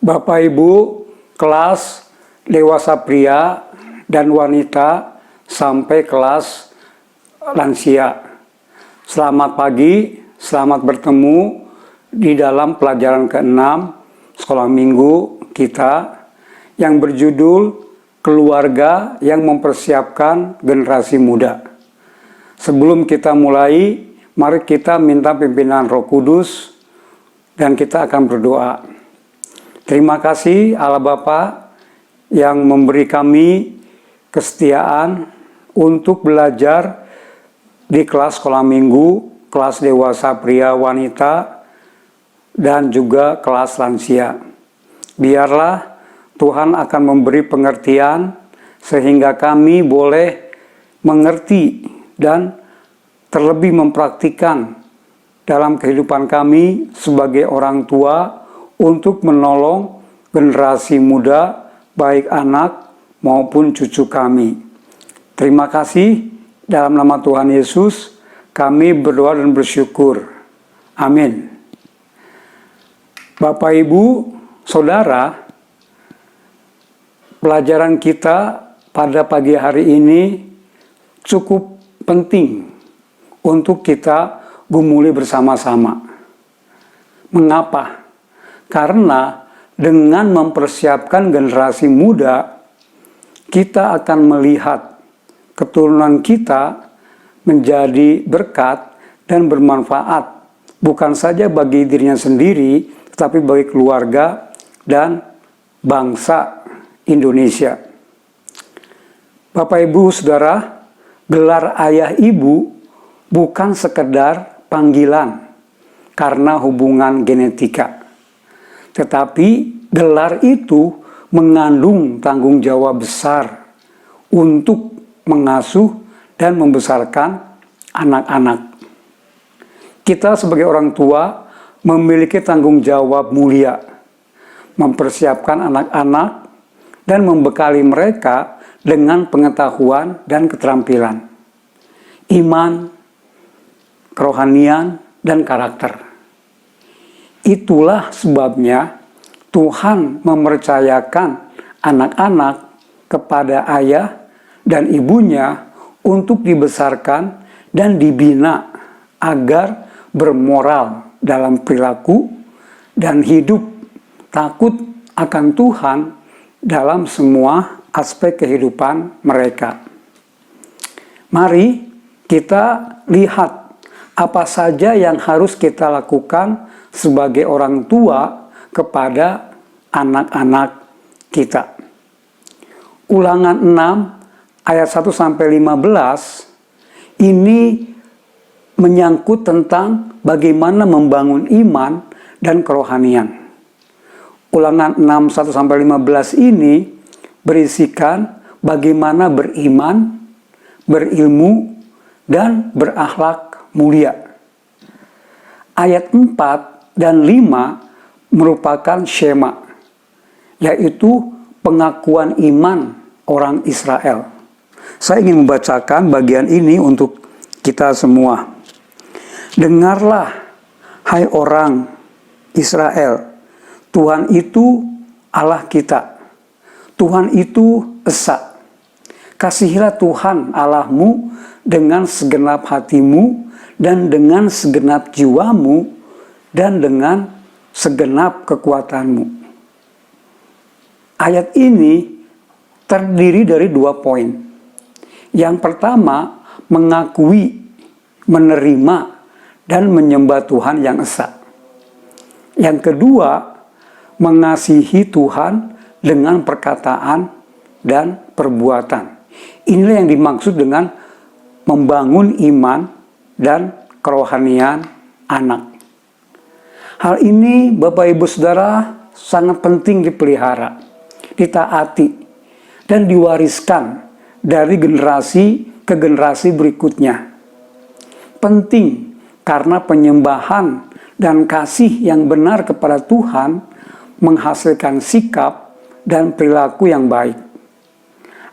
Bapak Ibu kelas dewasa pria dan wanita sampai kelas lansia. Selamat pagi, selamat bertemu di dalam pelajaran ke-6 sekolah minggu kita yang berjudul Keluarga yang Mempersiapkan Generasi Muda. Sebelum kita mulai, mari kita minta pimpinan Roh Kudus dan kita akan berdoa. Terima kasih Allah Bapa yang memberi kami kesetiaan untuk belajar di kelas sekolah minggu, kelas dewasa pria wanita, dan juga kelas lansia. Biarlah Tuhan akan memberi pengertian sehingga kami boleh mengerti dan terlebih mempraktikkan dalam kehidupan kami sebagai orang tua untuk menolong generasi muda, baik anak maupun cucu kami. Terima kasih, dalam nama Tuhan Yesus kami berdoa dan bersyukur. Amin. Bapak, Ibu, Saudara, pelajaran kita pada pagi hari ini cukup penting untuk kita gumuli bersama-sama. Mengapa? Karena dengan mempersiapkan generasi muda, kita akan melihat keturunan kita menjadi berkat dan bermanfaat, bukan saja bagi dirinya sendiri, tetapi bagi keluarga dan bangsa Indonesia. Bapak, Ibu, Saudara, gelar ayah ibu bukan sekedar panggilan karena hubungan genetika. Tetapi gelar itu mengandung tanggung jawab besar untuk mengasuh dan membesarkan anak-anak. Kita sebagai orang tua memiliki tanggung jawab mulia, mempersiapkan anak-anak dan membekali mereka dengan pengetahuan dan keterampilan, iman, kerohanian, dan karakter. Itulah sebabnya Tuhan mempercayakan anak-anak kepada ayah dan ibunya untuk dibesarkan dan dibina agar bermoral dalam perilaku dan hidup takut akan Tuhan dalam semua aspek kehidupan mereka. Mari kita lihat apa saja yang harus kita lakukan sebagai orang tua kepada anak-anak kita. Ulangan 6 ayat 1-15 ini menyangkut tentang bagaimana membangun iman dan kerohanian. Ulangan 6 1-15 ini berisikan bagaimana beriman, berilmu, dan berakhlak mulia. Ayat 4 dan 5 merupakan syema, yaitu pengakuan iman orang Israel. Saya ingin membacakan bagian ini untuk kita semua. Dengarlah, hai orang Israel, Tuhan itu Allah kita. Tuhan itu esa. Kasihilah Tuhan Allahmu dengan segenap hatimu dan dengan segenap jiwamu dan dengan segenap kekuatanmu. Ayat ini terdiri dari 2 poin. Yang pertama, mengakui, menerima, dan menyembah Tuhan yang esa. Yang kedua, mengasihi Tuhan dengan perkataan dan perbuatan. Inilah yang dimaksud dengan membangun iman dan kerohanian anak. Hal ini, Bapak, Ibu, Saudara, sangat penting dipelihara, ditaati, dan diwariskan dari generasi ke generasi berikutnya. Penting karena penyembahan dan kasih yang benar kepada Tuhan menghasilkan sikap dan perilaku yang baik.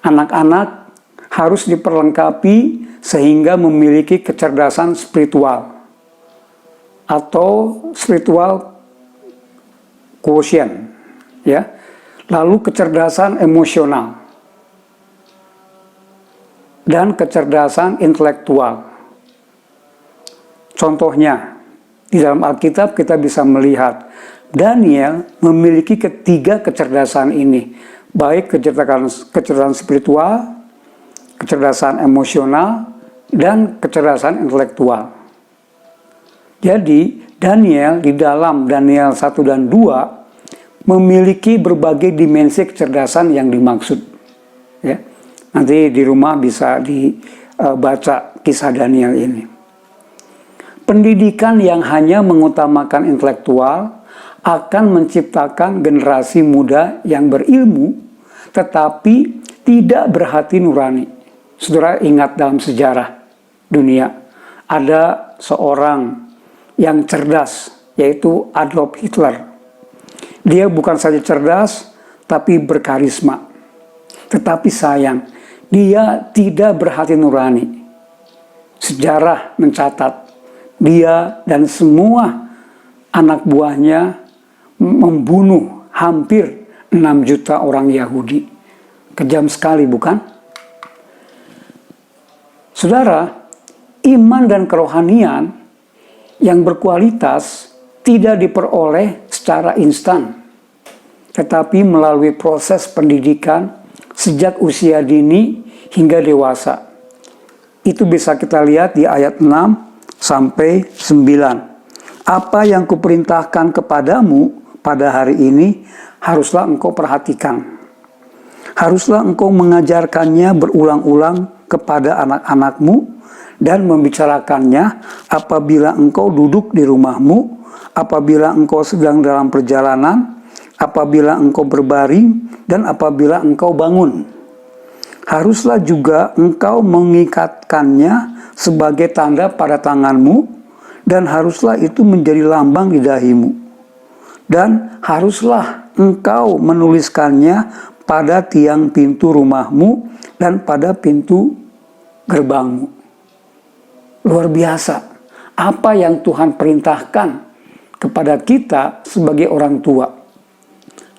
Anak-anak harus diperlengkapi sehingga memiliki kecerdasan spiritual atau spiritual quotient ya. Lalu kecerdasan emosional dan kecerdasan intelektual. Contohnya, di dalam Alkitab kita bisa melihat Daniel memiliki ketiga kecerdasan ini, baik kecerdasan spiritual, kecerdasan emosional, dan kecerdasan intelektual. Jadi, Daniel di dalam Daniel 1 dan 2 memiliki berbagai dimensi kecerdasan yang dimaksud. Ya. Nanti di rumah bisa dibaca kisah Daniel ini. Pendidikan yang hanya mengutamakan intelektual akan menciptakan generasi muda yang berilmu, tetapi tidak berhati nurani. Saudara ingat dalam sejarah dunia, ada seorang yang cerdas, yaitu Adolf Hitler. Dia bukan saja cerdas, tapi berkarisma. Tetapi sayang, dia tidak berhati nurani. Sejarah mencatat, dia dan semua anak buahnya membunuh hampir 6 juta orang Yahudi. Kejam sekali, bukan? Saudara, iman dan kerohanian yang berkualitas tidak diperoleh secara instan, tetapi melalui proses pendidikan sejak usia dini hingga dewasa. Itu bisa kita lihat di ayat 6 sampai 9. Apa yang kuperintahkan kepadamu pada hari ini haruslah engkau perhatikan. Haruslah engkau mengajarkannya berulang-ulang kepada anak-anakmu dan membicarakannya apabila engkau duduk di rumahmu, apabila engkau sedang dalam perjalanan, apabila engkau berbaring, dan apabila engkau bangun. Haruslah juga engkau mengikatkannya sebagai tanda pada tanganmu, dan haruslah itu menjadi lambang di dahimu. Dan haruslah engkau menuliskannya pada tiang pintu rumahmu dan pada pintu gerbangmu. Luar biasa. Apa yang Tuhan perintahkan kepada kita sebagai orang tua.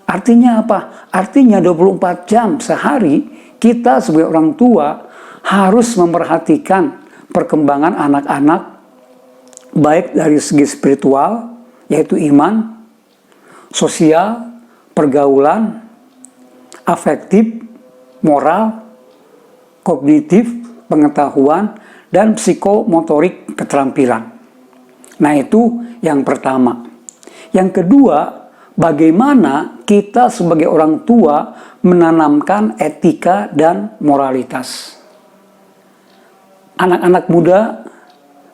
Artinya apa? Artinya 24 jam sehari kita sebagai orang tua harus memperhatikan perkembangan anak-anak, baik dari segi spiritual, yaitu iman, sosial, pergaulan, afektif, moral, kognitif, pengetahuan, dan psikomotorik keterampilan. Nah, itu yang pertama. Yang kedua, bagaimana kita sebagai orang tua menanamkan etika dan moralitas. Anak-anak muda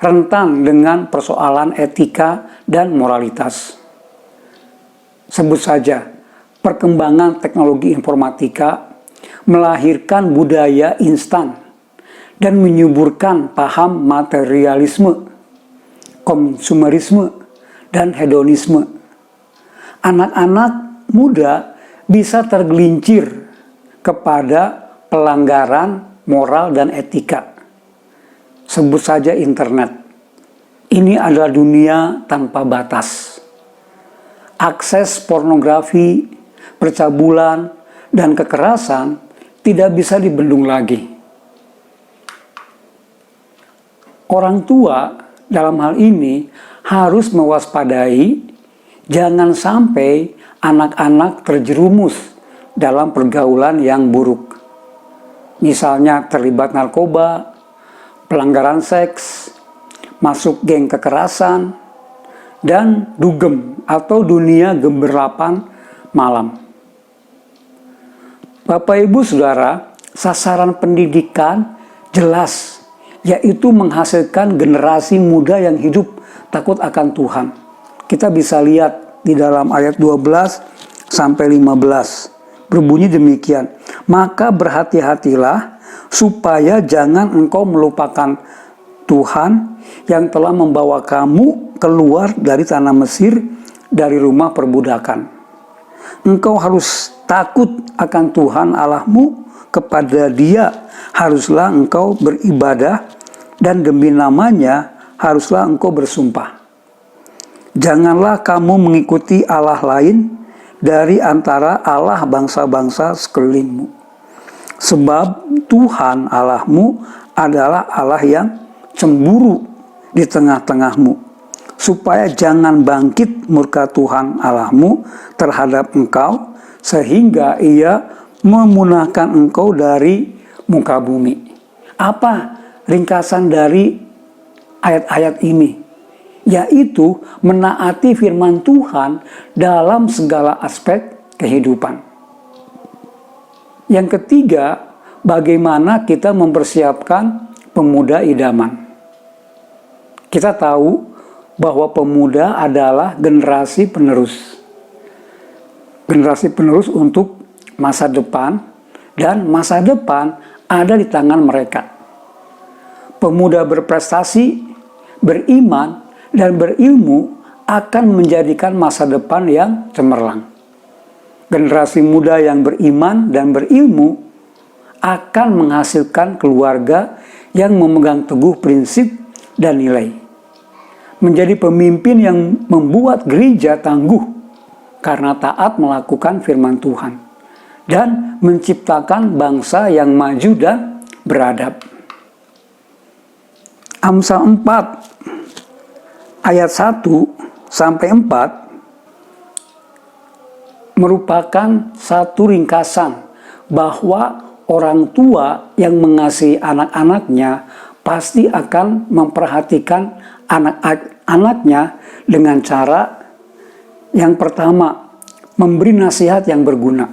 rentan dengan persoalan etika dan moralitas. Sebut saja, perkembangan teknologi informatika melahirkan budaya instan dan menyuburkan paham materialisme, konsumerisme, dan hedonisme. Anak-anak muda bisa tergelincir kepada pelanggaran moral dan etika. Sebut saja internet. Ini adalah dunia tanpa batas. Akses pornografi, percabulan, dan kekerasan tidak bisa dibendung lagi. Orang tua dalam hal ini harus mewaspadai jangan sampai anak-anak terjerumus dalam pergaulan yang buruk. Misalnya terlibat narkoba, pelanggaran seks, masuk geng kekerasan, dan dugem atau dunia gemerlapan malam. Bapak Ibu Saudara, sasaran pendidikan jelas, yaitu menghasilkan generasi muda yang hidup takut akan Tuhan. Kita bisa lihat di dalam ayat 12 sampai 15. Berbunyi demikian, maka berhati-hatilah supaya jangan engkau melupakan Tuhan yang telah membawa kamu keluar dari tanah Mesir, dari rumah perbudakan. Engkau harus takut akan Tuhan Allahmu, kepada Dia haruslah engkau beribadah, dan demi namanya haruslah engkau bersumpah. Janganlah kamu mengikuti Allah lain, dari antara Allah bangsa-bangsa sekelilingmu. Sebab Tuhan Allahmu adalah Allah yang cemburu di tengah-tengahmu, supaya jangan bangkit murka Tuhan Allahmu terhadap engkau, sehingga ia memunahkan engkau dari muka bumi. Apa ringkasan dari ayat-ayat ini? Yaitu menaati firman Tuhan dalam segala aspek kehidupan. Yang ketiga, bagaimana kita mempersiapkan pemuda idaman. Kita tahu bahwa pemuda adalah generasi penerus. Generasi penerus untuk masa depan, dan masa depan ada di tangan mereka. Pemuda berprestasi, beriman, dan berilmu akan menjadikan masa depan yang cemerlang. Generasi muda yang beriman dan berilmu akan menghasilkan keluarga yang memegang teguh prinsip dan nilai. Menjadi pemimpin yang membuat gereja tangguh karena taat melakukan firman Tuhan dan menciptakan bangsa yang maju dan beradab. Amsal 4 ayat 1 sampai 4 merupakan satu ringkasan bahwa orang tua yang mengasihi anak-anaknya pasti akan memperhatikan anak-anaknya dengan cara yang pertama, memberi nasihat yang berguna.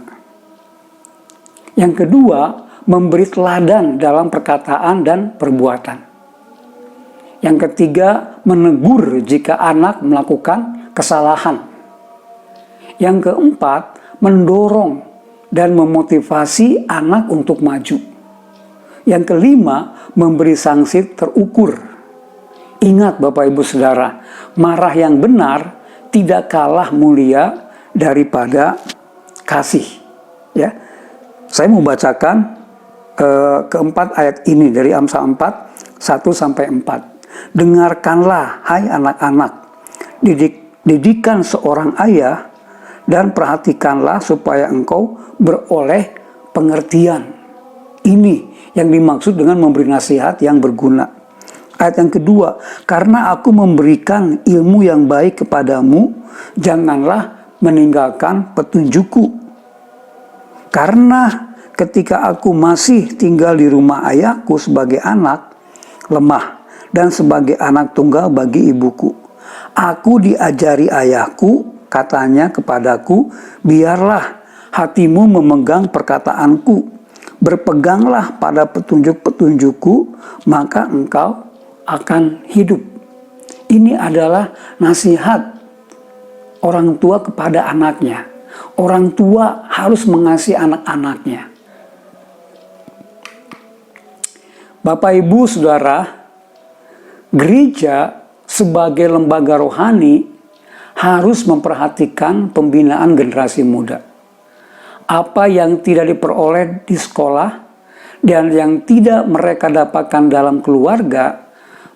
Yang kedua, memberi teladan dalam perkataan dan perbuatan. Yang ketiga, menegur jika anak melakukan kesalahan. Yang keempat, mendorong dan memotivasi anak untuk maju. Yang kelima, memberi sanksi terukur. Ingat Bapak Ibu Saudara, marah yang benar tidak kalah mulia daripada kasih. Ya, saya mau bacakan keempat ayat ini dari Amsal 4, 1 sampai 4. Dengarkanlah, hai anak-anak, didikan seorang ayah, dan perhatikanlah supaya engkau beroleh pengertian. Ini yang dimaksud dengan memberi nasihat yang berguna. Ayat yang kedua, karena aku memberikan ilmu yang baik kepadamu, janganlah meninggalkan petunjukku. Karena ketika aku masih tinggal di rumah ayahku sebagai anak lemah dan sebagai anak tunggal bagi ibuku, aku diajari ayahku, katanya kepadaku, biarlah hatimu memegang perkataanku, berpeganglah pada petunjuk-petunjukku, maka engkau akan hidup. Ini adalah nasihat orang tua kepada anaknya. Orang tua harus mengasihi anak-anaknya. Bapak Ibu Saudara, gereja sebagai lembaga rohani harus memperhatikan pembinaan generasi muda. Apa yang tidak diperoleh di sekolah dan yang tidak mereka dapatkan dalam keluarga,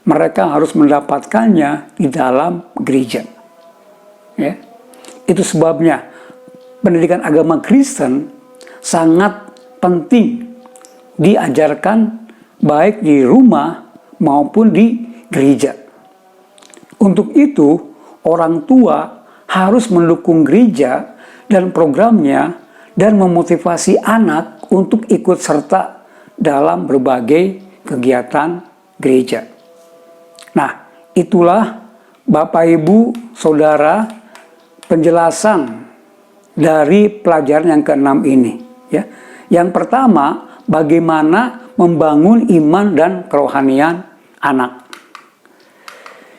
mereka harus mendapatkannya di dalam gereja. Ya. Itu sebabnya pendidikan agama Kristen sangat penting diajarkan baik di rumah maupun di gereja. Untuk itu, orang tua harus mendukung gereja dan programnya dan memotivasi anak untuk ikut serta dalam berbagai kegiatan gereja. Nah, itulah Bapak Ibu Saudara penjelasan dari pelajaran yang keenam ini. Ya. Yang pertama, bagaimana membangun iman dan kerohanian anak.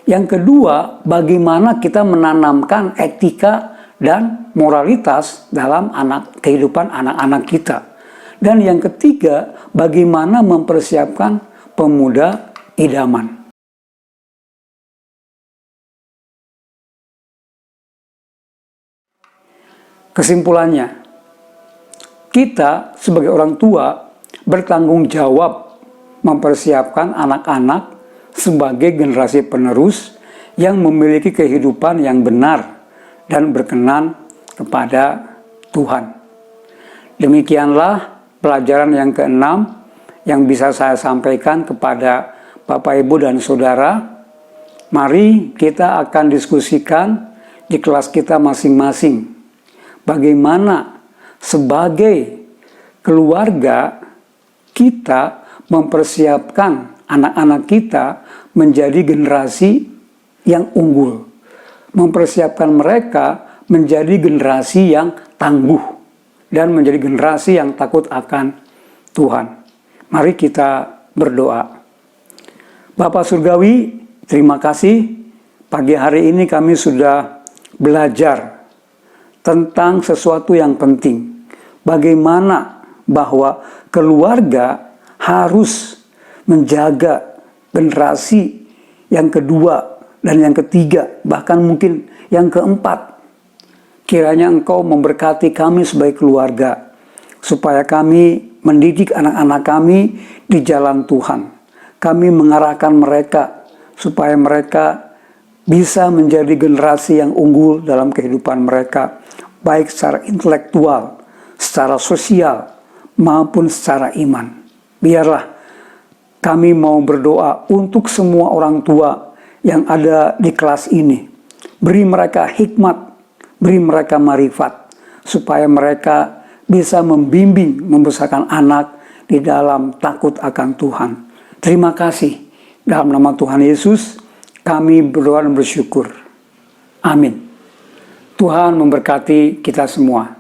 Yang kedua, bagaimana kita menanamkan etika dan moralitas dalam kehidupan anak-anak kita. Dan yang ketiga, bagaimana mempersiapkan pemuda idaman. Kesimpulannya, kita sebagai orang tua bertanggung jawab mempersiapkan anak-anak sebagai generasi penerus yang memiliki kehidupan yang benar dan berkenan kepada Tuhan. Demikianlah pelajaran yang keenam yang bisa saya sampaikan kepada Bapak, Ibu, dan Saudara. Mari kita akan diskusikan di kelas kita masing-masing. Bagaimana sebagai keluarga kita mempersiapkan anak-anak kita menjadi generasi yang unggul. Mempersiapkan mereka menjadi generasi yang tangguh dan menjadi generasi yang takut akan Tuhan. Mari kita berdoa. Bapa Surgawi, terima kasih pagi hari ini kami sudah belajar tentang sesuatu yang penting. Bagaimana bahwa keluarga harus menjaga generasi yang kedua dan yang ketiga, bahkan mungkin yang keempat. Kiranya Engkau memberkati kami sebagai keluarga, supaya kami mendidik anak-anak kami di jalan Tuhan. Kami mengarahkan mereka supaya mereka bisa menjadi generasi yang unggul dalam kehidupan mereka, baik secara intelektual, secara sosial, maupun secara iman. Biarlah kami mau berdoa untuk semua orang tua yang ada di kelas ini. Beri mereka hikmat, beri mereka marifat, supaya mereka bisa membimbing, membesarkan anak di dalam takut akan Tuhan. Terima kasih. Dalam nama Tuhan Yesus, kami berdoa dan bersyukur. Amin. Tuhan memberkati kita semua.